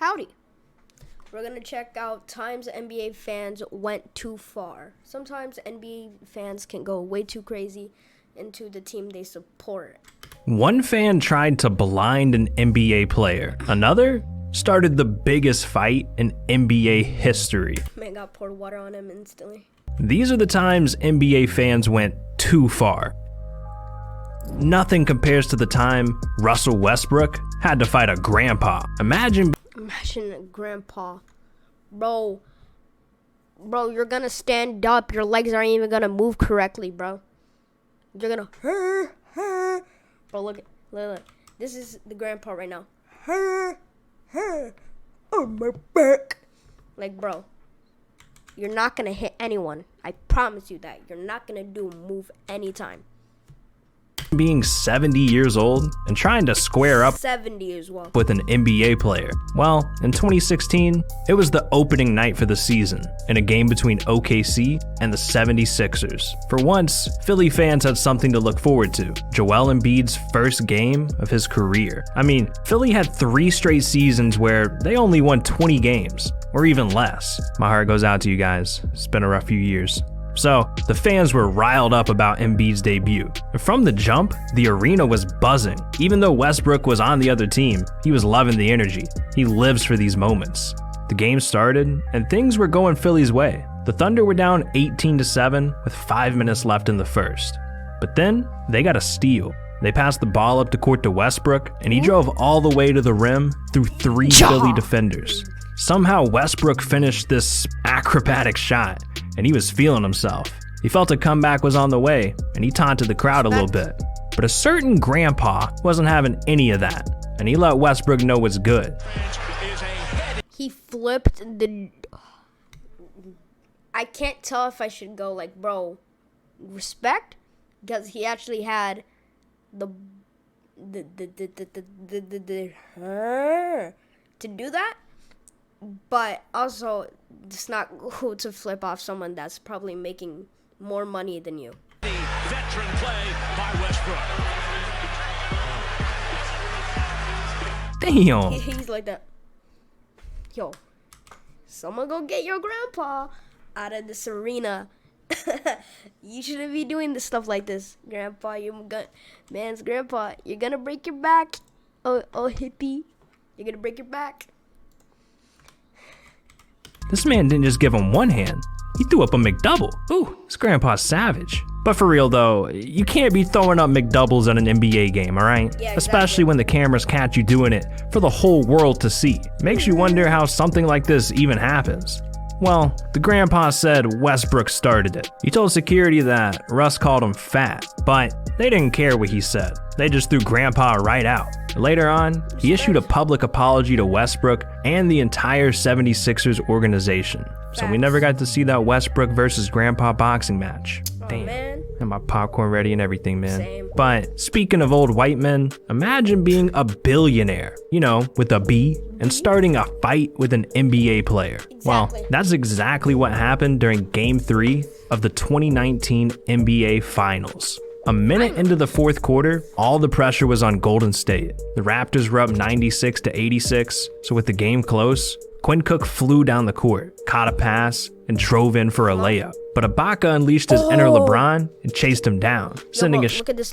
Howdy. We're going to check out times NBA fans went too far. Sometimes NBA fans can go way too crazy into the team they support. One fan tried to blind an NBA player. Another started the biggest fight in NBA history. Man got poured water on him instantly. These are the times NBA fans went too far. Nothing compares to the time Russell Westbrook had to fight a grandpa. Imagine a grandpa. Bro, you're gonna stand up. Your legs aren't even gonna move correctly, bro. You're gonna Bro, look. This is the grandpa right now. Oh, my back. Like, bro, you're not gonna hit anyone. I promise you that. You're not gonna do a move anytime. being 70 years old and trying to square up 70 as well with an NBA player. Well, in 2016, it was the opening night for the season in a game between OKC and the 76ers. For once, Philly fans had something to look forward to. Joel Embiid's first game of his career. I mean, Philly had 3 straight seasons where they only won 20 games, or even less. My heart goes out to you guys. It's been a rough few years. So, the fans were riled up about Embiid's debut. From the jump, the arena was buzzing. Even though Westbrook was on the other team, he was loving the energy. He lives for these moments. The game started, and things were going Philly's way. The Thunder were down 18-7 with 5 minutes left in the first. But then, they got a steal. They passed the ball up the court to Westbrook, and he drove all the way to the rim through 3 Philly defenders. Somehow Westbrook finished this acrobatic shot, and he was feeling himself. He felt a comeback was on the way, and he taunted the crowd a little bit. But a certain grandpa wasn't having any of that, and he let Westbrook know what's good. He flipped the... I can't tell if I should go like, bro, respect? Because he actually had to do that. But also, it's not cool to flip off someone that's probably making more money than you. The veteran play by Westbrook. Damn. He's like that. Yo, someone go get your grandpa out of this arena. You shouldn't be doing this stuff like this, grandpa. Man's grandpa. You're gonna break your back. Oh, hippie. You're gonna break your back. This man didn't just give him one hand, he threw up a McDouble. Ooh, this grandpa's savage. But for real though, you can't be throwing up McDoubles at an NBA game, alright? Yeah, exactly. Especially when the cameras catch you doing it for the whole world to see. Makes you wonder how something like this even happens. Well, the grandpa said Westbrook started it. He told security that Russ called him fat, but they didn't care what he said. They just threw grandpa right out. Later on, he issued a public apology to Westbrook and the entire 76ers organization. So we never got to see that Westbrook versus grandpa boxing match. Damn. Man. And my popcorn ready and everything, man. Same. But speaking of old white men, imagine being a billionaire, you know, with a B, and starting a fight with an NBA player. Exactly. Well, that's exactly what happened during Game 3 of the 2019 NBA Finals. A minute into the fourth quarter, all the pressure was on Golden State. The Raptors were up 96-86, so with the game close, Quinn Cook flew down the court, caught a pass, and drove in for a layup. But Ibaka unleashed his inner LeBron and chased him down, sending a Look at this.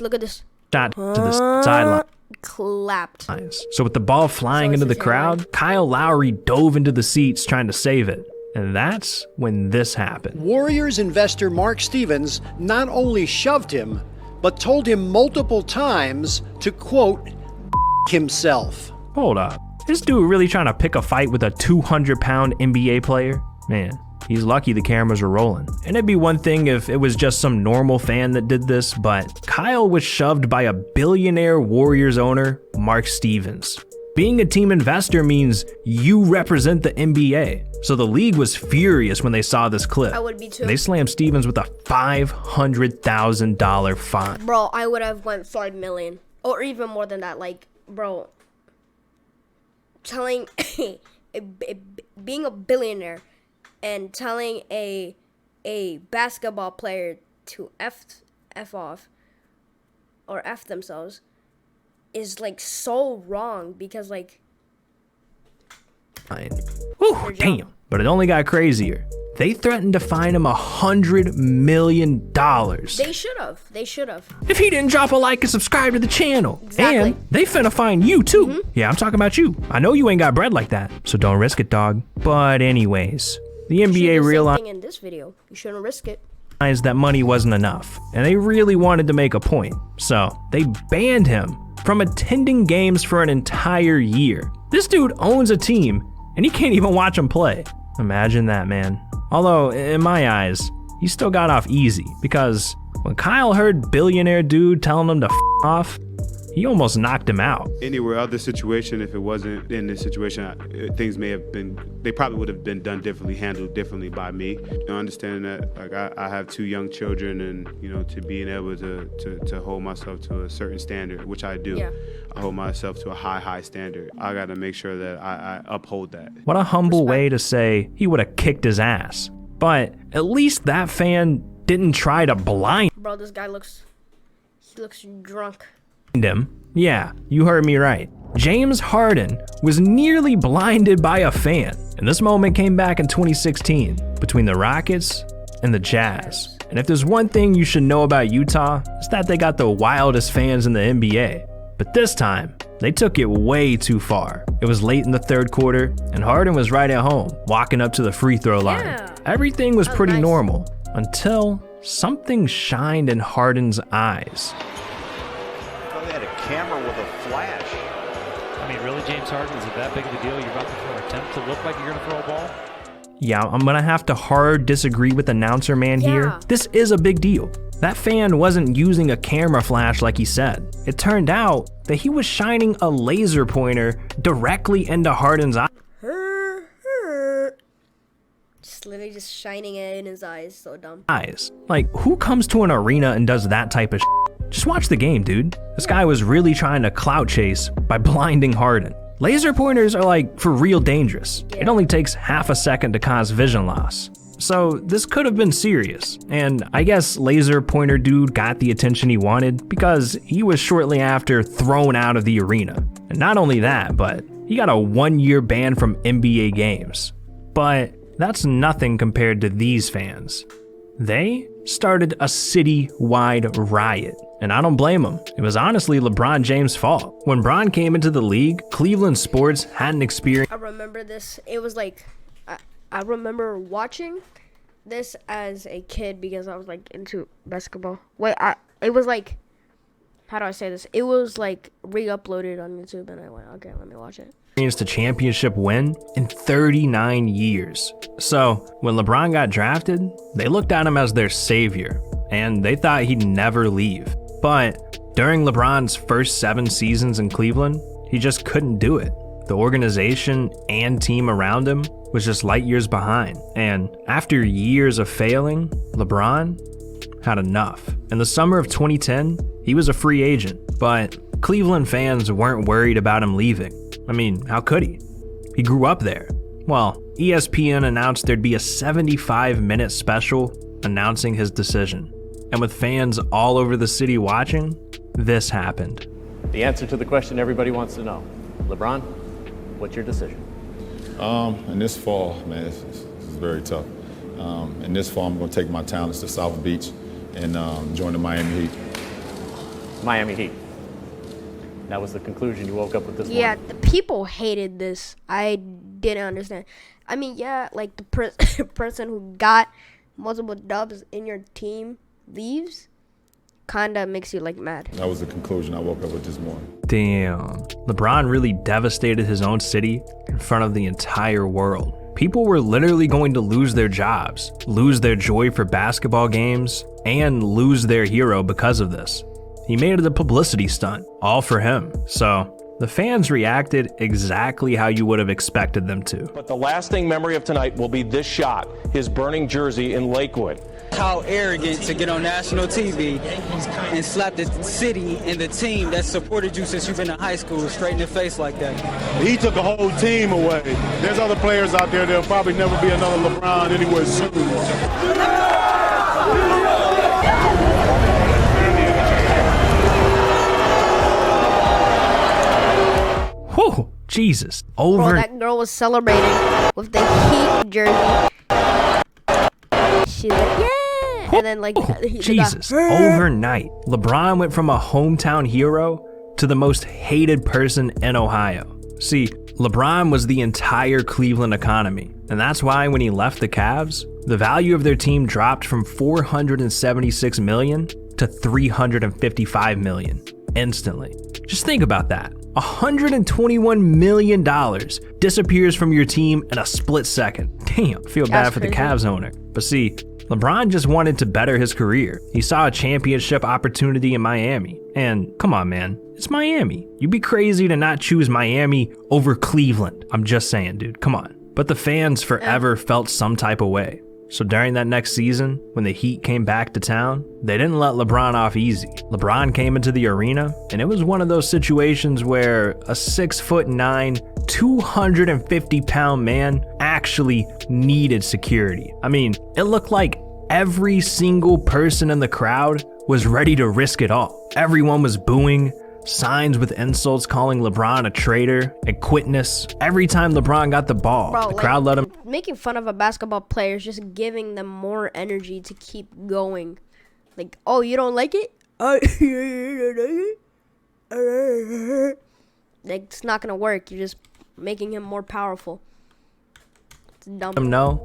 shot to the sideline. Clapped. So with the ball flying into the crowd, Kyle Lowry dove into the seats trying to save it. And that's when this happened. Warriors investor Mark Stevens not only shoved him, but told him multiple times to, quote, himself. Hold up. This dude really trying to pick a fight with a 200-pound NBA player? Man, he's lucky the cameras were rolling. And it'd be one thing if it was just some normal fan that did this, but Kyle was shoved by a billionaire Warriors owner, Mark Stevens. Being a team investor means you represent the NBA. So the league was furious when they saw this clip. I would be too. They slammed Stevens with a $500,000 fine. Bro, I would have went 5 million. Or even more than that. Like, bro, telling being a billionaire and telling a basketball player to F off or F themselves is like so wrong, because like Whew, damn. But it only got crazier. They threatened to fine him $100 million. They should have. They should have. If he didn't drop a like and subscribe to the channel. Exactly. And they finna fine you too. Yeah, I'm talking about you. I know you ain't got bread like that, so don't risk it, dog. But anyways, the You should do NBA the same realized thing in this video. You shouldn't risk it. that money wasn't enough, and they really wanted to make a point. So they banned him from attending games for an entire year. This dude owns a team, and he can't even watch them play. Imagine that, man. Although, in my eyes, he still got off easy, because when Kyle heard billionaire dude telling him to f off, he almost knocked him out. Anywhere other situation, if it wasn't in this situation, things may have been, they probably would have been done differently, handled differently by me. You know, understanding that, like, I have 2 young children, and, you know, to being able to hold myself to a certain standard, which I do. Yeah. I hold myself to a high standard. I got to make sure that I uphold that. What a humble way to say he would have kicked his ass. But at least that fan didn't try to blind Bro, this guy looks drunk. him. Yeah, you heard me right. James Harden was nearly blinded by a fan, and this moment came back in 2016 between the Rockets and the Jazz. And if there's one thing you should know about Utah, it's that they got the wildest fans in the NBA. But this time, they took it way too far. It was late in the third quarter, and Harden was right at home, walking up to the free throw line. Yeah. Everything was pretty nice. normal until something shined in Harden's eyes. They had a camera with a flash. I mean, really, James Harden, is it that big of a deal? You're about to attempt to look like you're going to throw a ball? Yeah, I'm gonna have to hard disagree with announcer man here. Yeah. This is a big deal. That fan wasn't using a camera flash like he said. It turned out that he was shining a laser pointer directly into Harden's Just literally just shining it in his eyes. So dumb. eyes. Like, who comes to an arena and does that type of shit? Just watch the game, dude. This guy was really trying to clout chase by blinding Harden. Laser pointers are like for real dangerous. It only takes half a second to cause vision loss. So this could have been serious, and I guess laser pointer dude got the attention he wanted because he was shortly after thrown out of the arena. And not only that, but he got a 1-year ban from NBA games. But that's nothing compared to these fans. They started a city-wide riot, and I don't blame them. It was honestly LeBron James' fault. When Bron came into the league, Cleveland sports hadn't experienced I remember this. It was like, I remember watching this as a kid because I was like into basketball. It was like, how do I say this? It was like re-uploaded on YouTube, and I went, okay, let me watch it. a championship win in 39 years. So when LeBron got drafted, they looked at him as their savior, and they thought he'd never leave. But during LeBron's first 7 seasons in Cleveland, he just couldn't do it. The organization and team around him was just light years behind. And after years of failing, LeBron had enough. In the summer of 2010, he was a free agent, but Cleveland fans weren't worried about him leaving. I mean, how could he? He grew up there. Well, ESPN announced there'd be a 75-minute special announcing his decision. And with fans all over the city watching, this happened. The answer to the question everybody wants to know. LeBron, what's your decision? In this fall, man, this is very tough. In this fall, I'm going to take my talents to South Beach and join the Miami Heat. Miami Heat. That was the conclusion you woke up with this Yeah, morning. the people hated this. I didn't understand. I mean, yeah, like the person who got multiple dubs in your team leaves, kind of makes you like mad. That was the conclusion I woke up with this morning. Damn. LeBron really devastated his own city in front of the entire world. People were literally going to lose their jobs, lose their joy for basketball games, and lose their hero because of this. He made it a publicity stunt, all for him. So the fans reacted exactly how you would have expected them to. But the lasting memory of tonight will be this shot, his burning jersey in Lakewood. How arrogant to get on national TV and slap the city and the team that supported you since you've been in high school straight in the face like that. He took a whole team away. There's other players out there. There'll probably never be another LeBron anywhere soon. Whew, Jesus. Bro, Over. that girl was celebrating with the Heat jersey. She's like, yeah! And then, like, Jesus. Overnight, LeBron went from a hometown hero to the most hated person in Ohio. See, LeBron was the entire Cleveland economy, and that's why when he left the Cavs, the value of their team dropped from $476 million to $355 million instantly. Just think about that. $121 million disappears from your team in a split second. Damn, I feel bad for the Cavs owner. But see, LeBron just wanted to better his career. He saw a championship opportunity in Miami. And come on, man, it's Miami. You'd be crazy to not choose Miami over Cleveland. I'm just saying, dude, come on. But the fans forever felt some type of way. So during that next season, when the Heat came back to town, they didn't let LeBron off easy. LeBron came into the arena, and it was one of those situations where a 6'9", 250-pound man actually needed security. I mean, it looked like every single person in the crowd was ready to risk it all. Everyone was booing, signs with insults calling LeBron a traitor and quitness. Every time LeBron got the ball, Bro, the crowd let him. Making fun of a basketball player is just giving them more energy to keep going. Like, oh, you don't like it? Like, it's not gonna work. You're just making him more powerful. It's dumb. No,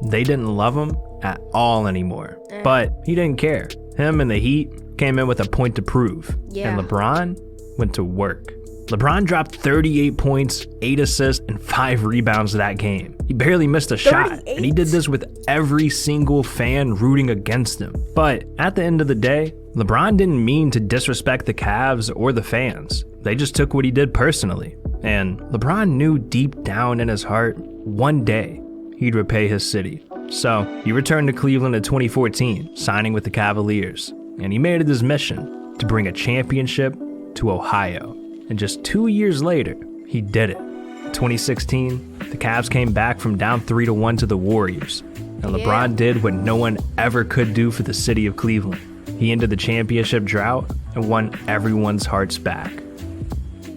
they didn't love him at all anymore. But he didn't care. Him and the Heat came in with a point to prove. Yeah. And LeBron went to work. LeBron dropped 38 points, 8 assists, and 5 rebounds that game. He barely missed a shot, and he did this with every single fan rooting against him. But at the end of the day, LeBron didn't mean to disrespect the Cavs or the fans. They just took what he did personally. And LeBron knew deep down in his heart, one day, he'd repay his city. So he returned to Cleveland in 2014, signing with the Cavaliers. And he made it his mission to bring a championship to Ohio. And just 2 years later, he did it. In 2016, the Cavs came back from down 3-1 to the Warriors. And LeBron did what no one ever could do for the city of Cleveland. He ended the championship drought and won everyone's hearts back.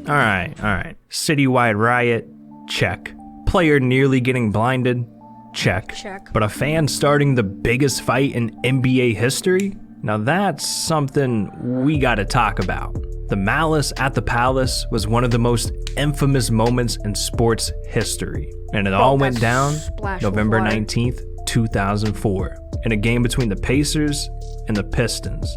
All right. Citywide riot, check. Player nearly getting blinded, check. But a fan starting the biggest fight in NBA history? Now that's something we gotta talk about. The Malice at the Palace was one of the most infamous moments in sports history. And it all went down November 19th, 2004, in a game between the Pacers and the Pistons.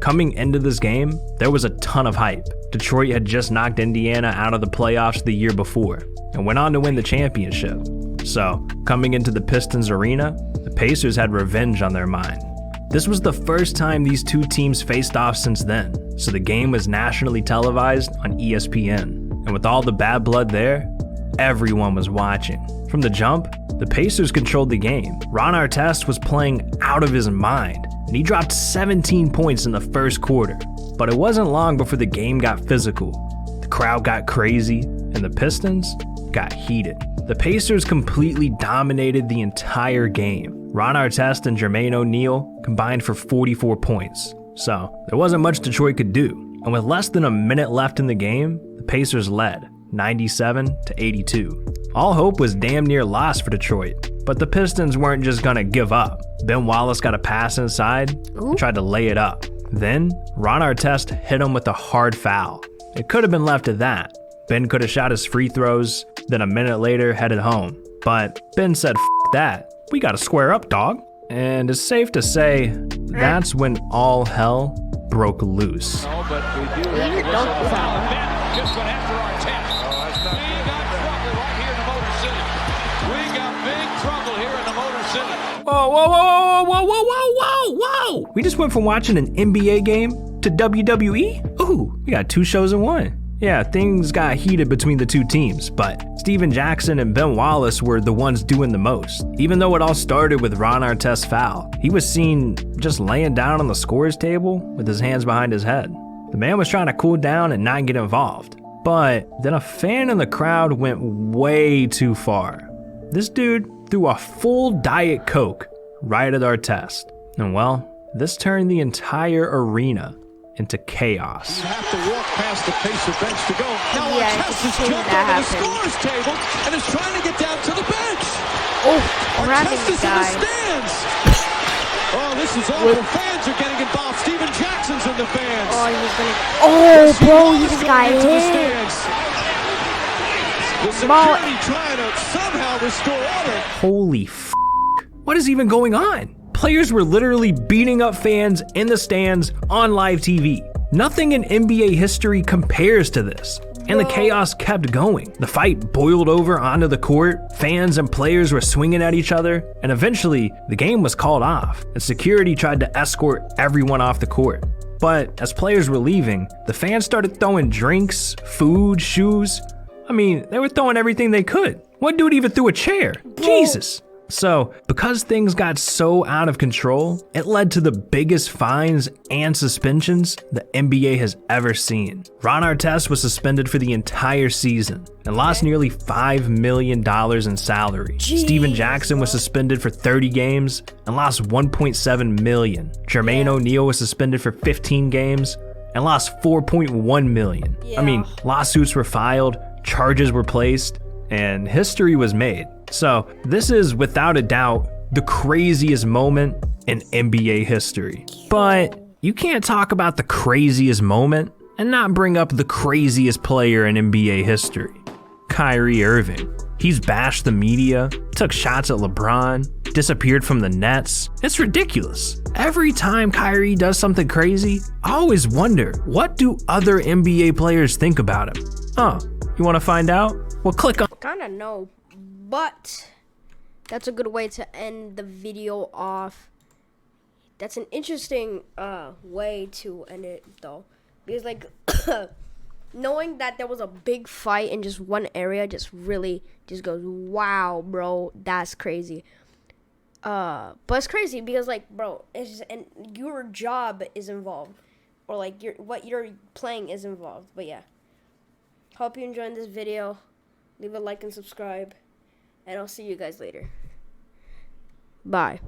Coming into this game, there was a ton of hype. Detroit had just knocked Indiana out of the playoffs the year before and went on to win the championship. So, coming into the Pistons arena, the Pacers had revenge on their mind. This was the first time these two teams faced off since then, so the game was nationally televised on ESPN. And with all the bad blood there, everyone was watching. From the jump, the Pacers controlled the game. Ron Artest was playing out of his mind, and he dropped 17 points in the first quarter. But it wasn't long before the game got physical. The crowd got crazy, and the Pistons got heated. The Pacers completely dominated the entire game. Ron Artest and Jermaine O'Neal combined for 44 points. So there wasn't much Detroit could do. And with less than a minute left in the game, the Pacers led 97-82. All hope was damn near lost for Detroit, but the Pistons weren't just gonna give up. Ben Wallace got a pass inside and tried to lay it up. Then Ron Artest hit him with a hard foul. It could have been left at that. Ben could have shot his free throws, then a minute later headed home. But Ben said, "F that. We gotta square up, dog." And it's safe to say that's when all hell broke loose. No, but we do have Ben just went after our test. We got trouble right here in the Motor City. We got big trouble here in the Motor City. Whoa. We just went from watching an NBA game to WWE? Ooh, we got 2 shows in one. Yeah, things got heated between the two teams, but Steven Jackson and Ben Wallace were the ones doing the most. Even though it all started with Ron Artest's foul, he was seen just laying down on the scores table with his hands behind his head. The man was trying to cool down and not get involved. But then a fan in the crowd went way too far. This dude threw a full Diet Coke right at Artest. And well, this turned the entire arena into chaos. You have to walk past the Pacer bench to go. Now Yeah, Artest has jumped over the scores table and is trying to get down to the bench. Oh, grabbing Artest the is in the guy. stands. Oh, this is awful. Fans are getting involved. Steven Jackson's in the fans. Oh, he's gonna. Oh, bro, he just got into the hit. stands. The security trying to somehow restore order. Holy f***. What is even going on? Players were literally beating up fans in the stands on live TV. Nothing in NBA history compares to this. And the chaos kept going. The fight boiled over onto the court, fans and players were swinging at each other, and eventually the game was called off, and security tried to escort everyone off the court. But as players were leaving, the fans started throwing drinks, food, shoes. I mean, they were throwing everything they could. One dude even threw a chair. Jesus. So, because things got so out of control, it led to the biggest fines and suspensions the NBA has ever seen. Ron Artest was suspended for the entire season and lost nearly $5 million in salary. Steven Jackson was suspended for 30 games and lost $1.7 million. Jermaine O'Neal was suspended for 15 games and lost $4.1 million. I mean, lawsuits were filed, charges were placed, and history was made. So this is without a doubt the craziest moment in NBA history. But you can't talk about the craziest moment and not bring up the craziest player in NBA history, Kyrie Irving. He's bashed the media, took shots at LeBron, disappeared from the Nets. It's ridiculous. Every time Kyrie does something crazy, I always wonder, what do other NBA players think about him? Oh, you want to find out? Well, click on. Kinda no, but that's a good way to end the video off. That's an interesting way to end it though, because like knowing that there was a big fight in just one area just really just goes, wow, bro, that's crazy. But it's crazy because like, bro, it's just, and your job is involved, or like what you're playing is involved. But yeah, hope you enjoyed this video. Leave a like and subscribe, and I'll see you guys later. Bye.